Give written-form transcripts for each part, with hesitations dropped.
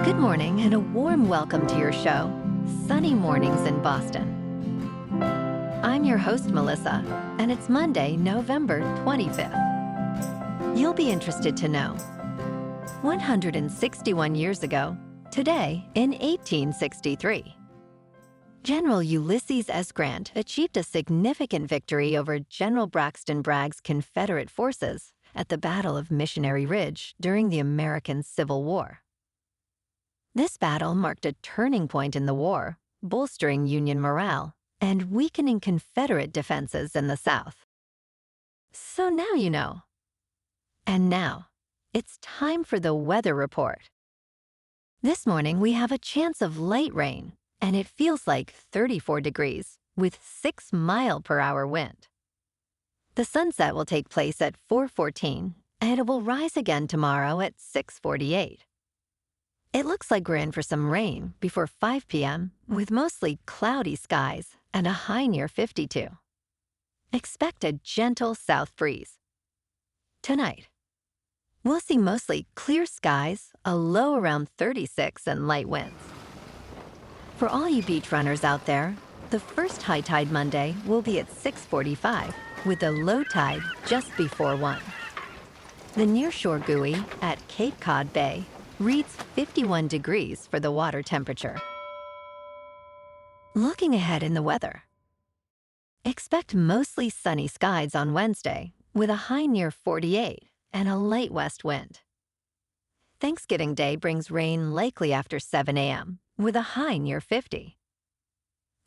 Good morning and a warm welcome to your show, Sunny Mornings in Boston. I'm your host, Melissa, and it's Monday, November 25th. You'll be interested to know 161 years ago, today in 1863, General Ulysses S. Grant achieved a significant victory over General Braxton Bragg's Confederate forces at the Battle of Missionary Ridge during the American Civil War. This battle marked a turning point in the war, bolstering Union morale and weakening Confederate defenses in the South. So now you know. And now, it's time for the weather report. This morning we have a chance of light rain, and it feels like 34 degrees with 6-mile-per-hour wind. The sunset will take place at 4:14, and it will rise again tomorrow at 6:48. It looks like we're in for some rain before 5 p.m. with mostly cloudy skies and a high near 52. Expect a gentle south breeze. Tonight, we'll see mostly clear skies, a low around 36 and light winds. For all you beach runners out there, the first high tide Monday will be at 6:45 with a low tide just before 1. The nearshore buoy at Cape Cod Bay reads 51 degrees for the water temperature. Looking ahead in the weather. Expect mostly sunny skies on Wednesday with a high near 48 and a light west wind. Thanksgiving Day brings rain likely after 7 a.m. with a high near 50.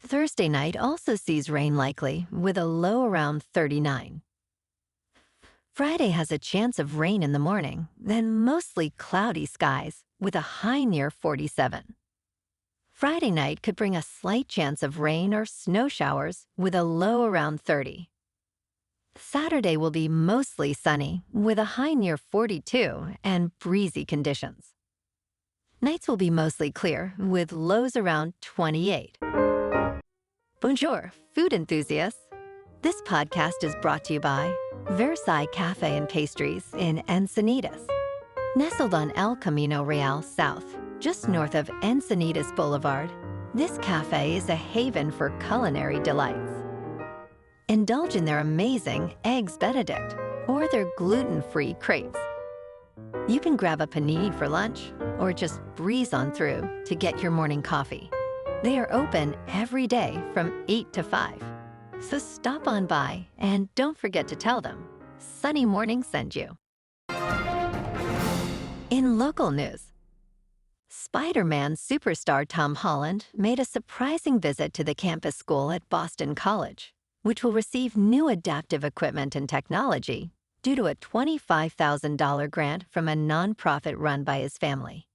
Thursday night also sees rain likely with a low around 39. Friday has a chance of rain in the morning, then mostly cloudy skies with a high near 47. Friday night could bring a slight chance of rain or snow showers with a low around 30. Saturday will be mostly sunny with a high near 42 and breezy conditions. Nights will be mostly clear with lows around 28. Bonjour, food enthusiasts. This podcast is brought to you by Versailles Cafe and Pastries in Encinitas. Nestled on El Camino Real South, just north of Encinitas Boulevard, this cafe is a haven for culinary delights. Indulge in their amazing Eggs Benedict or their gluten-free crepes. You can grab a panini for lunch or just breeze on through to get your morning coffee. They are open every day from 8 to 5. So stop on by and don't forget to tell them Sunny Morning sent you. In local news, Spider-Man superstar Tom Holland made a surprising visit to the campus school at Boston College, which will receive new adaptive equipment and technology due to a $25,000 grant from a nonprofit run by his family.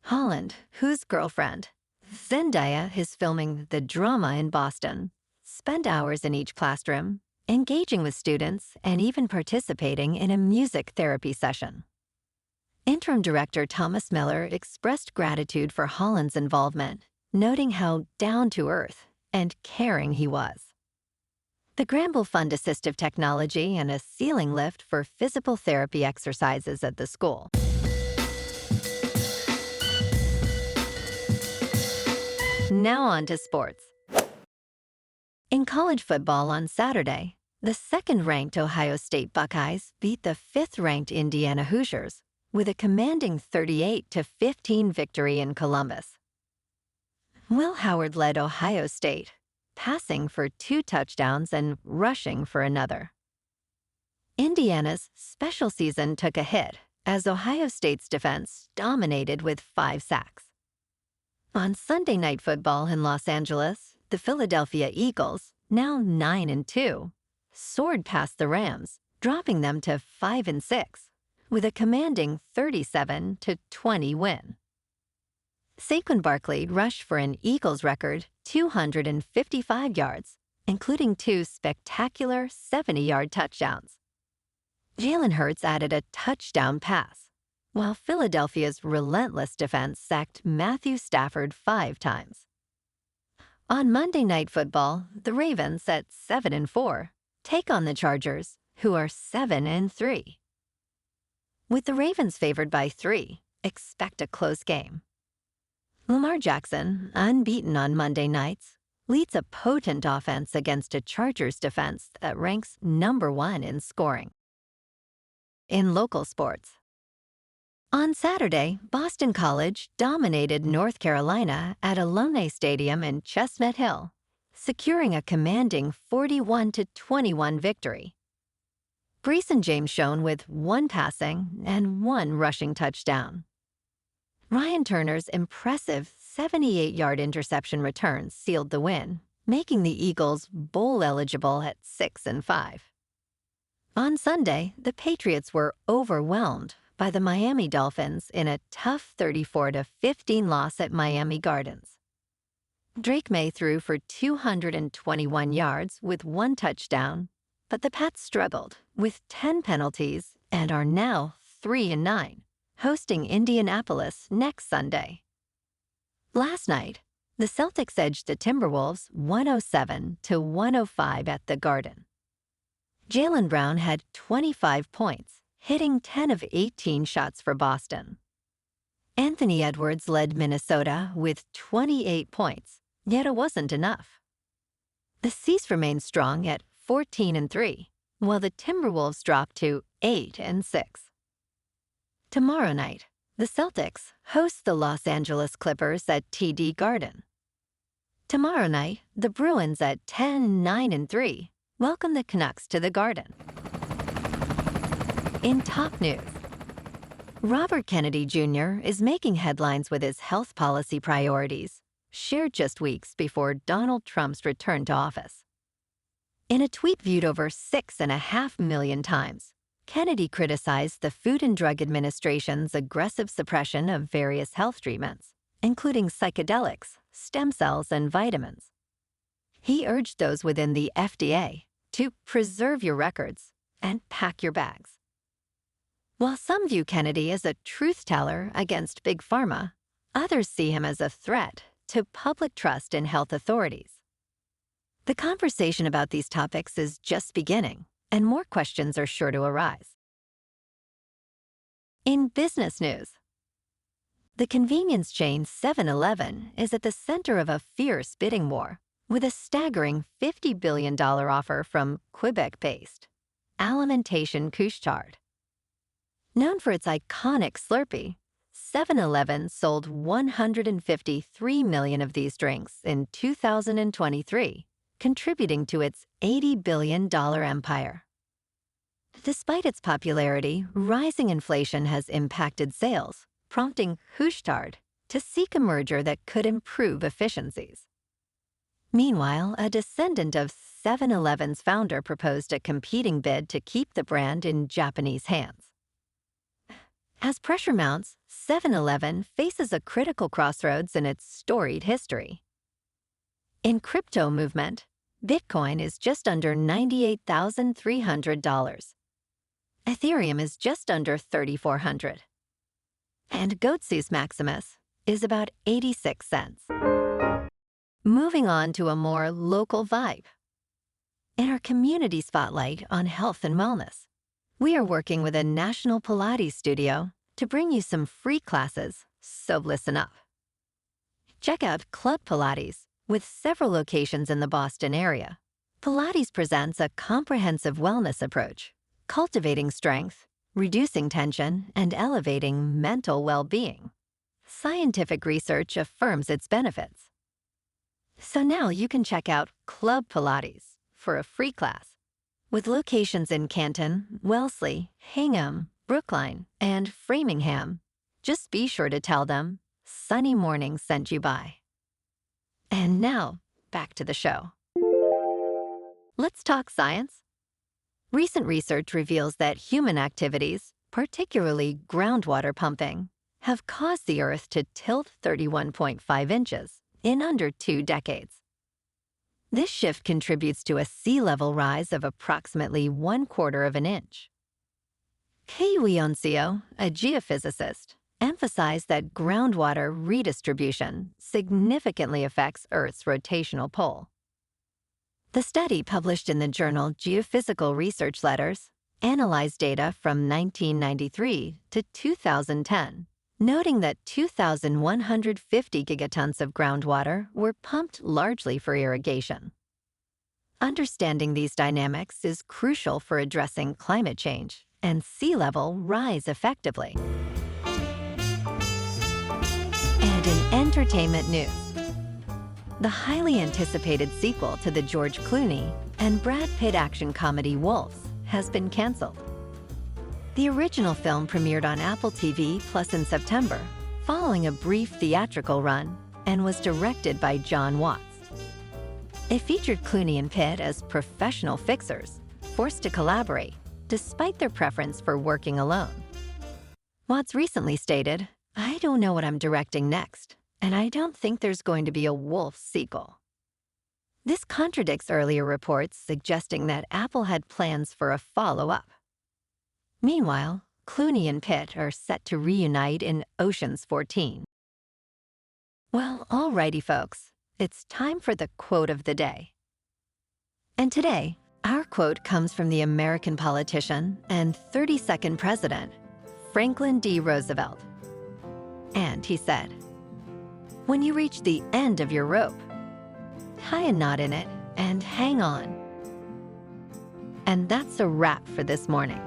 Holland, whose girlfriend, Zendaya, is filming the drama in Boston, spent hours in each classroom, engaging with students and even participating in a music therapy session. Interim Director Thomas Miller expressed gratitude for Holland's involvement, noting how down-to-earth and caring he was. The grant will fund assistive technology and a ceiling lift for physical therapy exercises at the school. Now on to sports. In college football on Saturday, the second-ranked Ohio State Buckeyes beat the fifth-ranked Indiana Hoosiers with a commanding 38-15 victory in Columbus. Will Howard led Ohio State, passing for 2 touchdowns and rushing for another. Indiana's special season took a hit as Ohio State's defense dominated with 5 sacks. On Sunday Night Football in Los Angeles, the Philadelphia Eagles, now 9-2, soared past the Rams, dropping them to 5-6, with a commanding 37-20 win. Saquon Barkley rushed for an Eagles record 255 yards, including 2 spectacular 70-yard touchdowns. Jalen Hurts added a touchdown pass, while Philadelphia's relentless defense sacked Matthew Stafford 5 times. On Monday Night Football, the Ravens at 7-4 take on the Chargers, who are 7-3. With the Ravens favored by 3, expect a close game. Lamar Jackson, unbeaten on Monday nights, leads a potent offense against a Chargers defense that ranks #1 in scoring. In local sports, on Saturday, Boston College dominated North Carolina at Alumni Stadium in Chestnut Hill, securing a commanding 41-21 victory. Bryson James shone with 1 passing and 1 rushing touchdown. Ryan Turner's impressive 78-yard interception return sealed the win, making the Eagles bowl eligible at 6-5. On Sunday, the Patriots were overwhelmed by the Miami Dolphins in a tough 34-15 loss at Miami Gardens. Drake May threw for 221 yards with 1 touchdown, but the Pats struggled with 10 penalties and are now 3-9, hosting Indianapolis next Sunday. Last night, the Celtics edged the Timberwolves 107-105 at the Garden. Jaylen Brown had 25 points, hitting 10 of 18 shots for Boston. Anthony Edwards led Minnesota with 28 points, yet it wasn't enough. The C's remained strong at 14-3, while the Timberwolves dropped to 8-6. Tomorrow night, the Celtics host the Los Angeles Clippers at TD Garden. Tomorrow night, the Bruins at 10-9-3 welcome the Canucks to the Garden. In top news, Robert Kennedy Jr. is making headlines with his health policy priorities, shared just weeks before Donald Trump's return to office. In a tweet viewed over 6.5 million times, Kennedy criticized the Food and Drug Administration's aggressive suppression of various health treatments, including psychedelics, stem cells, and vitamins. He urged those within the FDA to preserve your records and pack your bags. While some view Kennedy as a truth-teller against Big Pharma, others see him as a threat to public trust in health authorities. The conversation about these topics is just beginning, and more questions are sure to arise. In business news, the convenience chain 7-Eleven is at the center of a fierce bidding war, with a staggering $50 billion offer from Quebec-based Alimentation Couche-Tard. Known for its iconic Slurpee, 7-Eleven sold 153 million of these drinks in 2023, contributing to its $80 billion empire. Despite its popularity, rising inflation has impacted sales, prompting Couche-Tard to seek a merger that could improve efficiencies. Meanwhile, a descendant of 7-Eleven's founder proposed a competing bid to keep the brand in Japanese hands. As pressure mounts, 7-Eleven faces a critical crossroads in its storied history. In crypto movement, Bitcoin is just under $98,300. Ethereum is just under $3,400. And Goatsus Maximus is about 86 cents. Moving on to a more local vibe. In our community spotlight on health and wellness, we are working with a national Pilates studio to bring you some free classes, so listen up. Check out Club Pilates, with several locations in the Boston area. Pilates presents a comprehensive wellness approach, cultivating strength, reducing tension, and elevating mental well-being. Scientific research affirms its benefits. So now you can check out Club Pilates for a free class. With locations in Canton, Wellesley, Hingham, Brookline, and Framingham, just be sure to tell them Sunny Morning sent you by. And now, back to the show. Let's talk science. Recent research reveals that human activities, particularly groundwater pumping, have caused the Earth to tilt 31.5 inches in under 2 decades. This shift contributes to a sea level rise of approximately 1/4 of an inch. Kei Oncio, a geophysicist, emphasized that groundwater redistribution significantly affects Earth's rotational pole. The study, published in the journal Geophysical Research Letters, analyzed data from 1993 to 2010 noting that 2,150 gigatons of groundwater were pumped largely for irrigation. Understanding these dynamics is crucial for addressing climate change and sea level rise effectively. And in entertainment news, the highly anticipated sequel to the George Clooney and Brad Pitt action comedy Wolves has been canceled. The original film premiered on Apple TV Plus in September, following a brief theatrical run, and was directed by John Watts. It featured Clooney and Pitt as professional fixers, forced to collaborate, despite their preference for working alone. Watts recently stated, "I don't know what I'm directing next, and I don't think there's going to be a Wolf sequel." This contradicts earlier reports suggesting that Apple had plans for a follow-up. Meanwhile, Clooney and Pitt are set to reunite in Ocean's 14. Well, alrighty folks, it's time for the quote of the day. And today, our quote comes from the American politician and 32nd President, Franklin D. Roosevelt. And he said, "When you reach the end of your rope, tie a knot in it and hang on." And that's a wrap for this morning.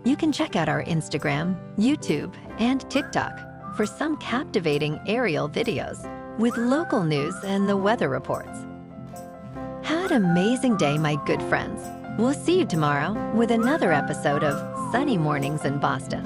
You can check out our Instagram, YouTube, and TikTok for some captivating aerial videos with local news and the weather reports. Have an amazing day, my good friends. We'll see you tomorrow with another episode of Sunny Mornings in Boston.